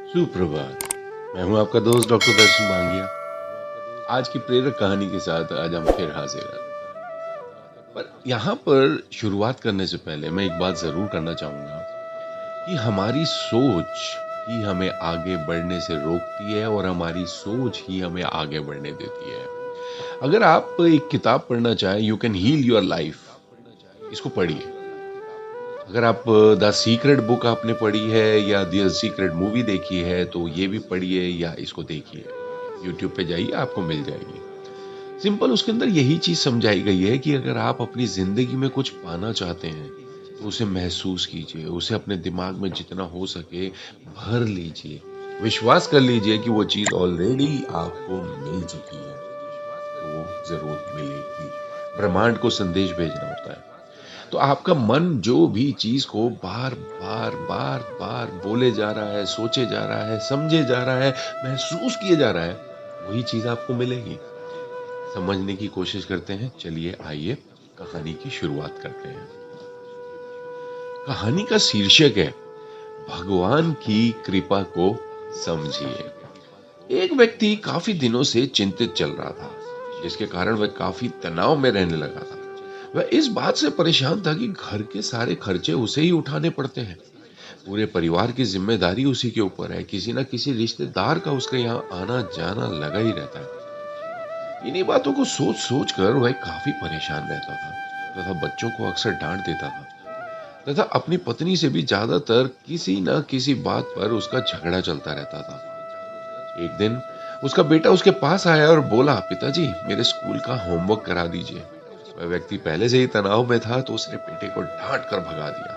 सुप्रभात। मैं हूं आपका दोस्त डॉक्टर दर्शन मांगिया। आज की प्रेरक कहानी के साथ आज हम फिर हाजिर हैं। पर यहाँ पर शुरुआत करने से पहले मैं एक बात ज़रूर करना चाहूँगा कि हमारी सोच ही हमें आगे बढ़ने से रोकती है और हमारी सोच ही हमें आगे बढ़ने देती है। अगर आप एक किताब पढ़ना चाहें, you can heal your life, इसको पढ़िए। अगर आप द सीक्रेट बुक आपने पढ़ी है या द सीक्रेट मूवी देखी है तो ये भी पढ़िए या इसको देखिए। यूट्यूब पे जाइए, आपको मिल जाएगी। सिंपल उसके अंदर यही चीज़ समझाई गई है कि अगर आप अपनी ज़िंदगी में कुछ पाना चाहते हैं, तो उसे महसूस कीजिए, उसे अपने दिमाग में जितना हो सके भर लीजिए। विश्वास कर लीजिए कि वो चीज़ ऑलरेडी आपको मिल चुकी है, तो वो ज़रूर मिलेगी। ब्रह्मांड को संदेश भेजना होता है। तो आपका मन जो भी चीज़ को बार-बार, बार-बार बोले जा रहा है, सोचे जा रहा है, समझे जा रहा है, महसूस किए जा रहा है, वही चीज़ आपको मिलेगी। समझने की कोशिश करते हैं। चलिए आइए कहानी की शुरुआत करते हैं। कहानी का शीर्षक है भगवान की कृपा को समझिए। एक व्यक्ति काफी दिनों से चिंतित चल रहा था, जिसके कारण वह काफी तनाव में रहने लगा था। वह इस बात से परेशान था कि घर के सारे खर्चे उसे ही उठाने पड़ते हैं। पूरे परिवार की जिम्मेदारी उसी के ऊपर है। किसी न किसी रिश्तेदार का उसके यहाँ आना जाना लगा ही रहता है। इन्हीं बातों को सोच सोच कर वह काफी परेशान रहता था तथा बच्चों को अक्सर डांट देता था तथा अपनी पत्नी से भी ज्यादातर किसी न किसी बात पर उसका झगड़ा चलता रहता था। एक दिन उसका बेटा उसके पास आया और बोला, पिताजी मेरे स्कूल का होमवर्क करा दीजिए। वह व्यक्ति पहले से ही तनाव में था तो उसने बेटे को डांट कर भगा दिया।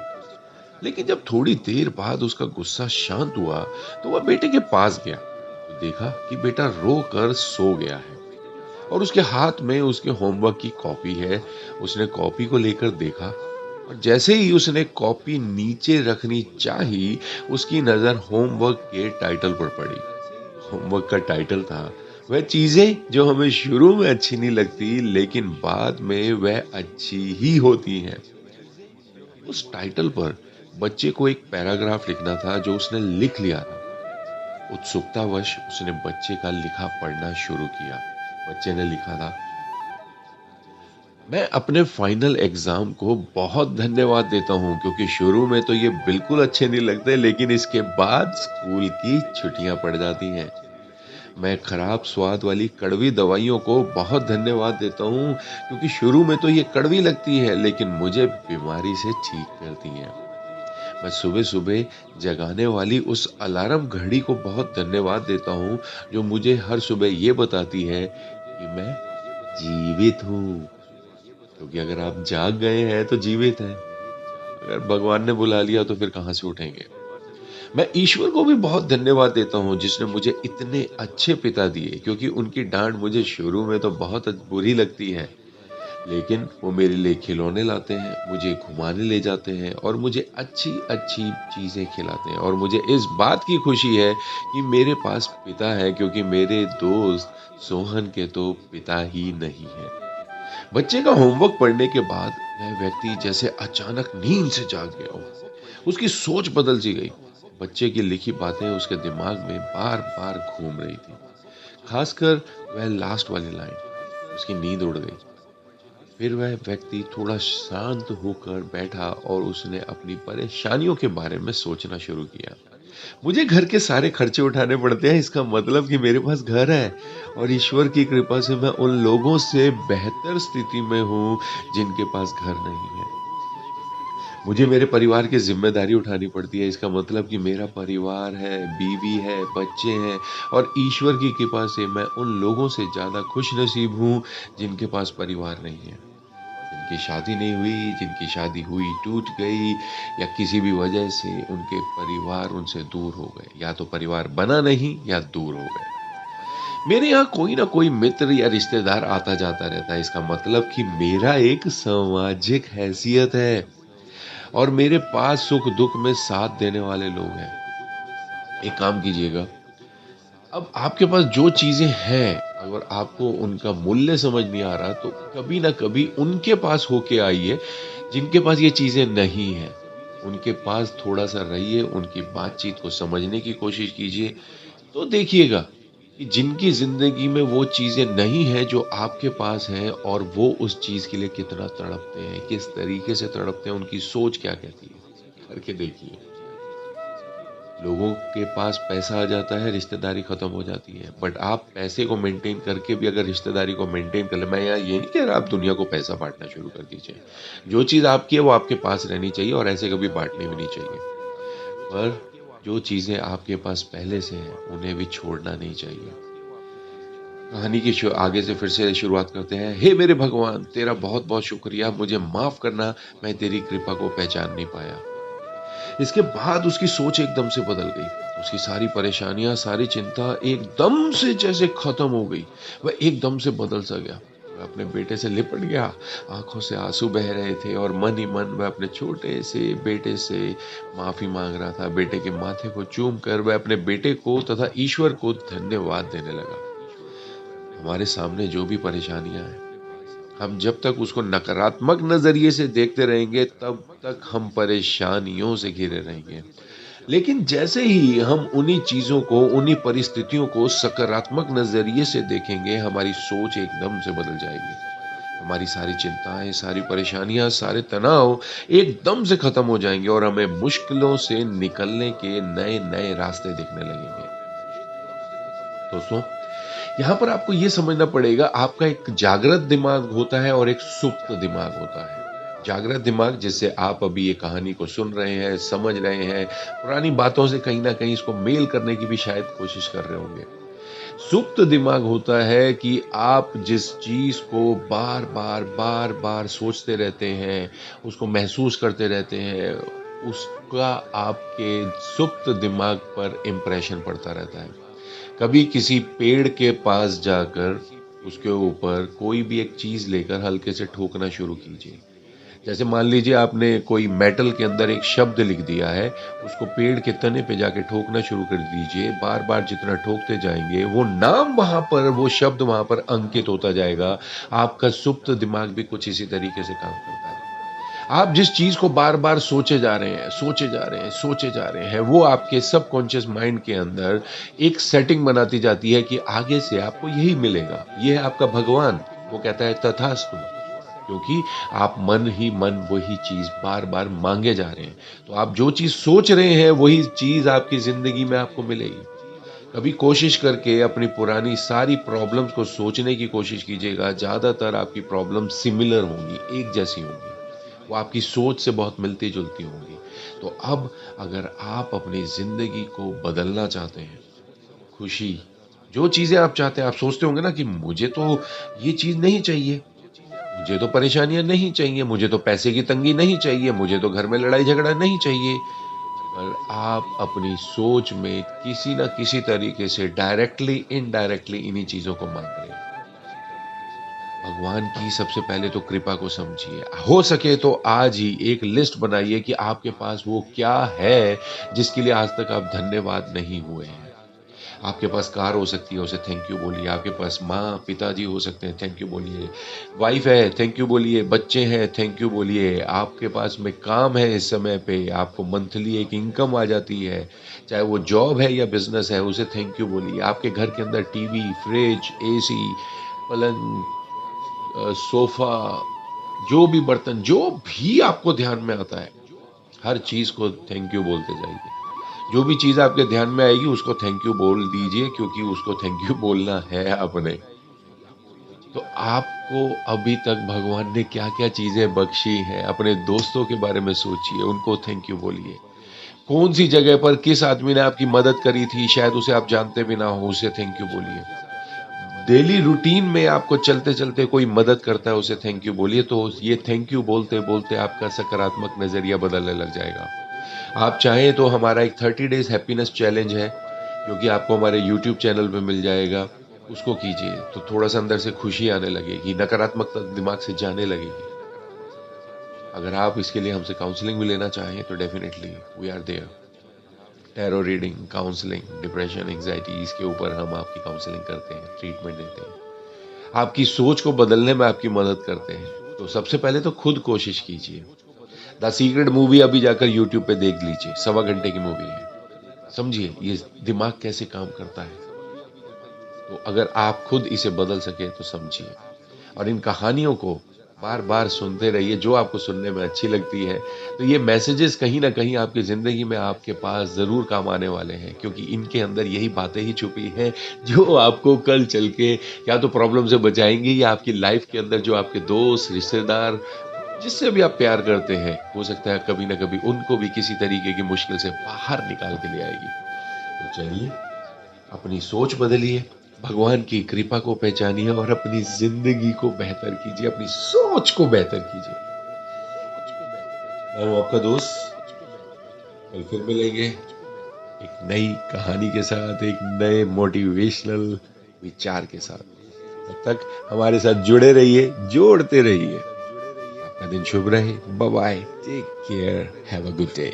लेकिन जब थोड़ी देर बाद उसका गुस्सा शांत हुआ तो वह बेटे के पास गया तो देखा कि बेटा रो कर सो गया है और उसके हाथ में उसके होमवर्क की कॉपी है। उसने कॉपी को लेकर देखा और जैसे ही उसने कॉपी नीचे रखनी चाही, उसकी नजर होमवर्क के टाइटल पर पड़ी। होमवर्क का टाइटल था, वह चीजें जो हमें शुरू में अच्छी नहीं लगती लेकिन बाद में वह अच्छी ही होती हैं। उस टाइटल पर बच्चे को एक पैराग्राफ लिखना था जो उसने लिख लिया था। उत्सुकतावश उसने बच्चे का लिखा पढ़ना शुरू किया। बच्चे ने लिखा था, मैं अपने फाइनल एग्जाम को बहुत धन्यवाद देता हूँ क्योंकि शुरू में तो ये बिल्कुल अच्छे नहीं लगते लेकिन इसके बाद स्कूल की छुट्टियां पड़ जाती हैं। मैं खराब स्वाद वाली कड़वी दवाइयों को बहुत धन्यवाद देता हूँ क्योंकि शुरू में तो ये कड़वी लगती है लेकिन मुझे बीमारी से ठीक करती हैं। मैं सुबह सुबह जगाने वाली उस अलार्म घड़ी को बहुत धन्यवाद देता हूँ जो मुझे हर सुबह ये बताती है कि मैं जीवित हूँ। क्योंकि अगर आप जाग गए हैं तो जीवित हैं। अगर भगवान ने बुला लिया तो फिर कहाँ से उठेंगे। मैं ईश्वर को भी बहुत धन्यवाद देता हूँ जिसने मुझे इतने अच्छे पिता दिए क्योंकि उनकी डांट मुझे शुरू में तो बहुत बुरी लगती है लेकिन वो मेरे लिए खिलौने लाते हैं, मुझे घुमाने ले जाते हैं और मुझे अच्छी अच्छी चीजें खिलाते हैं और मुझे इस बात की खुशी है कि मेरे पास पिता है क्योंकि मेरे दोस्त सोहन के तो पिता ही नहीं है। बच्चे का होमवर्क पढ़ने के बाद वह व्यक्ति जैसे अचानक नींद से जाग गया हो। उसकी सोच बदल सी गई। बच्चे की लिखी बातें उसके दिमाग में बार बार घूम रही थी, खासकर वह लास्ट वाली लाइन। उसकी नींद उड़ गई। फिर वह व्यक्ति थोड़ा शांत होकर बैठा और उसने अपनी परेशानियों के बारे में सोचना शुरू किया। मुझे घर के सारे खर्चे उठाने पड़ते हैं, इसका मतलब कि मेरे पास घर है और ईश्वर की कृपा से मैं उन लोगों से बेहतर स्थिति में हूँ जिनके पास घर नहीं है। मुझे मेरे परिवार की जिम्मेदारी उठानी पड़ती है, इसका मतलब कि मेरा परिवार है, बीवी है, बच्चे हैं और ईश्वर की कृपा से मैं उन लोगों से ज्यादा खुश नसीब हूँ जिनके पास परिवार नहीं है, जिनकी शादी नहीं हुई, जिनकी शादी हुई टूट गई या किसी भी वजह से उनके परिवार उनसे दूर हो गए, या तो परिवार बना नहीं या दूर हो गए। मेरे यहाँ कोई ना कोई मित्र या रिश्तेदार आता जाता रहता है, इसका मतलब कि मेरा एक सामाजिक हैसियत है और मेरे पास सुख दुख में साथ देने वाले लोग हैं। एक काम कीजिएगा, अब आपके पास जो चीजें हैं अगर आपको उनका मूल्य समझ नहीं आ रहा तो कभी ना कभी उनके पास होके आइए जिनके पास ये चीजें नहीं है। उनके पास थोड़ा-सा रहिए, उनकी बातचीत को समझने की कोशिश कीजिए, तो देखिएगा कि जिनकी ज़िंदगी में वो चीज़ें नहीं हैं जो आपके पास हैं और वो उस चीज़ के लिए कितना तड़पते हैं, किस तरीके से तड़पते हैं, उनकी सोच क्या कहती है, करके देखिए। लोगों के पास पैसा आ जाता है, रिश्तेदारी खत्म हो जाती है। बट आप पैसे को मेंटेन करके भी अगर रिश्तेदारी को मेंटेन कर लें, मैं यहाँ ये नहीं कह रहा आप दुनिया को पैसा बाँटना शुरू कर दीजिए। जो चीज़ आपकी है वो आपके पास रहनी चाहिए और ऐसे कभी बाँटनी भी नहीं चाहिए। पर जो चीज़ें आपके पास पहले से हैं, उन्हें भी छोड़ना नहीं चाहिए। कहानी की आगे से फिर से शुरुआत करते हैं। हे मेरे भगवान! तेरा बहुत-बहुत शुक्रिया, मुझे माफ़ करना, मैं तेरी कृपा को पहचान नहीं पाया। इसके बाद उसकी सोच एकदम से बदल गई। उसकी सारी परेशानियाँ, सारी चिंता एकदम से जैसे खत्म हो गई। वह एकदम से बदल सा गया। वह अपने बेटे से लिपट गया, आँखों से आँसू बह रहे थे और मन ही मन वह अपने छोटे से बेटे से माफ़ी माँग रहा था। बेटे के माथे को चूम कर वह अपने बेटे को तथा ईश्वर को धन्यवाद देने लगा। हमारे सामने जो भी परेशानियाँ हैं, हम जब तक उसको नकारात्मक नज़रिए से देखते रहेंगे, तब तक हम परेशानियों से घिरे रहेंगे। लेकिन जैसे ही हम उन्हीं चीज़ों को, उन्हीं परिस्थितियों को सकारात्मक नज़रिए से देखेंगे, हमारी सोच एकदम से बदल जाएगी। हमारी सारी चिंताएँ, सारी परेशानियाँ, सारे तनाव एकदम से खत्म हो जाएँगे और हमें मुश्किलों से निकलने के नए-नए रास्ते दिखने लगेंगे। दोस्तों, यहाँ पर आपको ये समझना पड़ेगा, आपका एक जागृत दिमाग होता है और एक सुप्त दिमाग होता है। जागृत दिमाग जिससे आप अभी ये कहानी को सुन रहे हैं, समझ रहे हैं, पुरानी बातों से कहीं न कहीं इसको मेल करने की भी शायद कोशिश कर रहे होंगे। सुप्त दिमाग होता है कि आप जिस चीज़ को बार-बार, बार-बार सोचते रहते हैं, उसको महसूस करते रहते हैं, उसका आपके सुप्त दिमाग पर इम्प्रेशन पड़ता रहता है। कभी किसी पेड़ के पास जाकर उसके ऊपर कोई भी एक चीज़ लेकर हल्के से ठोकना शुरू कीजिए। जैसे मान लीजिए आपने कोई मेटल के अंदर एक शब्द लिख दिया है, उसको पेड़ के तने पे जाके ठोकना शुरू कर दीजिए। बार-बार जितना ठोकते जाएँगे, वो नाम वहाँ पर, वो शब्द वहाँ पर अंकित होता जाएगा। आपका सुप्त दिमाग भी कुछ इसी तरीके से काम करता है। आप जिस चीज़ को बार-बार सोचे जा रहे हैं, सोचे जा रहे हैं, सोचे जा रहे हैं, वो आपके सबकॉन्शियस माइंड के अंदर एक सेटिंग बनाती जाती है कि आगे से आपको यही मिलेगा। ये है आपका भगवान, वो कहता है तथास्तु। क्योंकि आप मन ही मन वही चीज़ बार-बार माँगे जा रहे हैं। तो आप जो चीज़ सोच रहे हैं, वही चीज़ आपकी ज़िंदगी में आपको मिलेगी। कभी कोशिश करके अपनी पुरानी सारी प्रॉब्लम्स को सोचने की कोशिश कीजिएगा, ज़्यादातर आपकी प्रॉब्लम सिमिलर होंगी, एक जैसी होंगी। वो आपकी सोच से बहुत मिलती-जुलती होंगी। तो अब अगर आप अपनी ज़िंदगी को बदलना चाहते हैं, खुशी, जो चीज़ें आप चाहते हैं, आप सोचते होंगे ना कि मुझे तो ये चीज़ नहीं चाहिए, मुझे तो परेशानियाँ नहीं चाहिए, मुझे तो पैसे की तंगी नहीं चाहिए, मुझे तो घर में लड़ाई-झगड़ा नहीं चाहिए। पर आप अपनी सोच में किसी न किसी तरीके से डायरेक्टली, इनडायरेक्टली इन्हीं चीज़ों को माँग रहे हैं। भगवान की सबसे पहले तो कृपा को समझिए। हो सके तो आज ही एक लिस्ट बनाइए कि आपके पास वो क्या है, जिसके लिए आज तक आप धन्यवाद नहीं हुए हैं। आपके पास कार हो सकती है, उसे थैंक यू बोलिए। आपके पास माँ, पिताजी हो सकते हैं, थैंक यू बोलिए। वाइफ़ है, थैंक यू बोलिए। बच्चे हैं, थैंक यू बोलिए। आपके पास में काम है इस समय पे, आपको मंथली एक इनकम आ जाती है, चाहे वो जॉब है या बिज़नेस है, उसे थैंक यू बोलिए। आपके घर के अंदर टीवी, फ्रिज, एसी, पलंग, सोफ़ा, जो भी बर्तन, जो भी आपको ध्यान में आता है, हर चीज़ को थैंक यू बोलते जाइए। जो भी चीज़ आपके ध्यान में आएगी उसको थैंक यू बोल दीजिए क्योंकि उसको थैंक यू बोलना है आपने। तो आपको अभी तक भगवान ने क्या-क्या चीज़ें बख्शी हैं, अपने दोस्तों के बारे में सोचिए, उनको थैंक यू बोलिए। कौन-सी जगह पर किस आदमी ने आपकी मदद करी थी, शायद उसे आप जानते भी ना हो, उसे थैंक यू बोलिए। डेली रूटीन में आपको चलते-चलते कोई मदद करता है, उसे थैंक यू बोलिए, तो ये थैंक यू बोलते-बोलते आपका सकारात्मक नज़रिया बदलने लग जाएगा। आप चाहें तो हमारा एक 30 डेज़ हैप्पीनेस चैलेंज है, जो कि आपको हमारे यूट्यूब चैनल पे मिल जाएगा। उसको कीजिए, तो थोड़ा-सा अंदर से खुशी आने लगेगी, नकारात्मकता दिमाग से जाने लगेगी। अगर आप इसके लिए हमसे काउंसलिंग भी लेना चाहें, तो definitely we are there. Tarot reading, counselling, depression, anxiety इसके ऊपर हम आपकी काउंसलिंग करते हैं, ट्रीटमेंट देते हैं। आपकी सोच को बदलने में आपकी मदद करते हैं। तो सबसे पहले तो खुद कोशिश कीजिए। द सीक्रेट मूवी अभी जाकर यूट्यूब पे देख लीजिए, 1.25 घंटे की मूवी है। समझिए ये दिमाग कैसे काम करता है। तो अगर आप खुद इसे बदल सके तो समझिए। और इन कहानियों को बार बार सुनते रहिए जो आपको सुनने में अच्छी लगती है। तो ये मैसेजेस कहीं ना कहीं आपकी ज़िंदगी में आपके पास ज़रूर काम आने वाले हैं, क्योंकि इनके अंदर यही बातें ही छुपी हैं जो आपको कल चल के या तो प्रॉब्लम से बचाएंगी, या आपकी लाइफ के अंदर जो आपके दोस्त रिश्तेदार जिससे भी आप प्यार करते हैं, हो सकता है कभी ना कभी उनको भी किसी तरीके की मुश्किल से बाहर निकाल के ले आएगी। तो चलिए, अपनी सोच बदलिए, भगवान की कृपा को पहचानिए और अपनी ज़िंदगी को बेहतर कीजिए, अपनी सोच को बेहतर कीजिए। मैं हूँ आपका दोस्त, कल फिर मिलेंगे एक नई कहानी के साथ, एक नए मोटिवेशनल विचार के साथ। तब तक हमारे साथ जुड़े रहिए, जोड़ते रहिए। आपका दिन शुभ रहे। Bye bye, take care, have a good day.